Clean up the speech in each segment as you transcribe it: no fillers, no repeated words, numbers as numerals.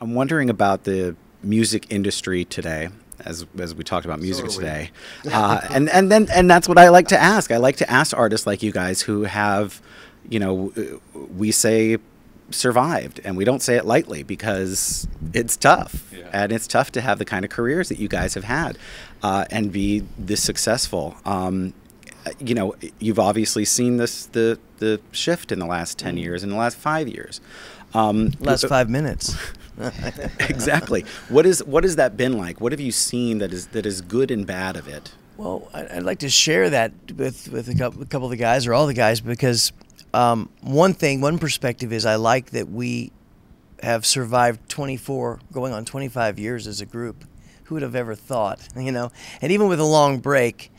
I'm wondering about the music industry today, as we talked about music today, and that's what I like to ask. I like to ask artists like you guys who have, we say survived, and we don't say it lightly because it's tough, and it's tough to have the kind of careers that you guys have had, and be this successful. You've obviously seen the shift in the last 10 years, in the last 5 years. Last 5 minutes. Exactly. What has that been like? What have you seen that is good and bad of it? Well, I'd like to share that with a couple of the guys, or all the guys, because one perspective is I like that we have survived 24, going on 25 years as a group. Who would have ever thought, And even with a long break,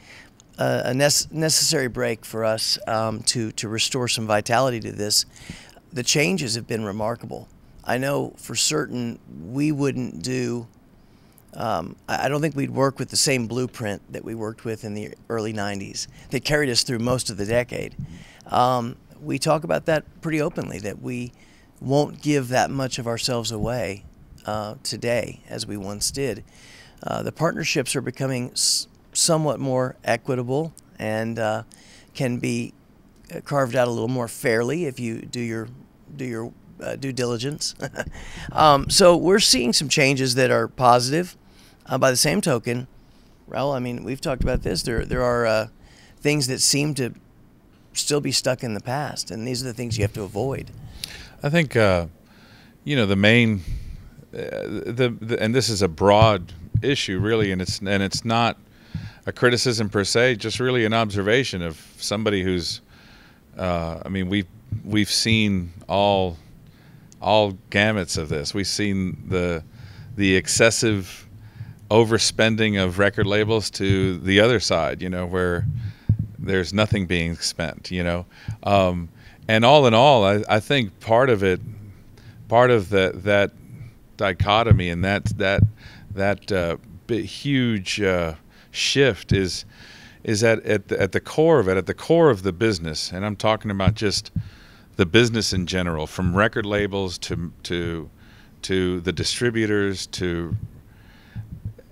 a necessary break for us to restore some vitality to this, the changes have been remarkable. I know for certain we wouldn't do, I don't think we'd work with the same blueprint that we worked with in the early 90s that carried us through most of the decade. We talk about that pretty openly, that we won't give that much of ourselves away today as we once did. The partnerships are becoming somewhat more equitable and can be carved out a little more fairly if you do your due diligence. So we're seeing some changes that are positive. By the same token, Raul, I mean, we've talked about this. There are things that seem to still be stuck in the past, and these are the things you have to avoid. I think the main and this is a broad issue really, and it's not a criticism per se, just really an observation of somebody who's I mean, we've seen all gamuts of this. We've seen the excessive overspending of record labels to the other side, where there's nothing being spent, and all in all, I think part of that dichotomy and that huge shift is that at the core of it, at the core of the business, and I'm talking about just the business in general, from record labels to the distributors to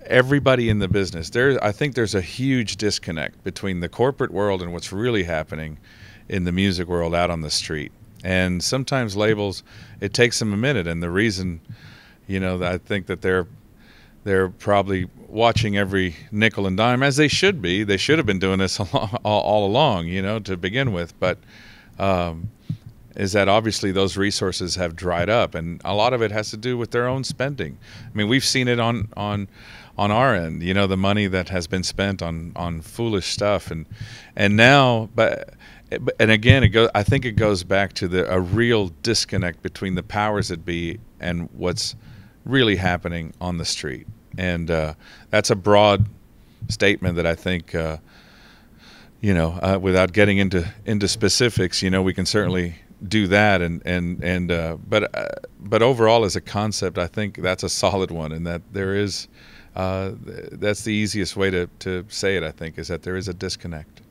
everybody in the business. I think there's a huge disconnect between the corporate world and what's really happening in the music world out on the street. And sometimes labels, it takes them a minute, and the reason, I think that they're probably watching every nickel and dime, as they should be. They should have been doing this all along, to begin with. But is that obviously those resources have dried up, and a lot of it has to do with their own spending. I mean, we've seen it on our end, the money that has been spent on foolish stuff, and now, and again, I think it goes back to a real disconnect between the powers that be and what's really happening on the street. And that's a broad statement that I think, without getting into specifics, we can certainly do that. But overall, as a concept, I think that's a solid one, and that there is, that's the easiest way to say it, I think, is that there is a disconnect.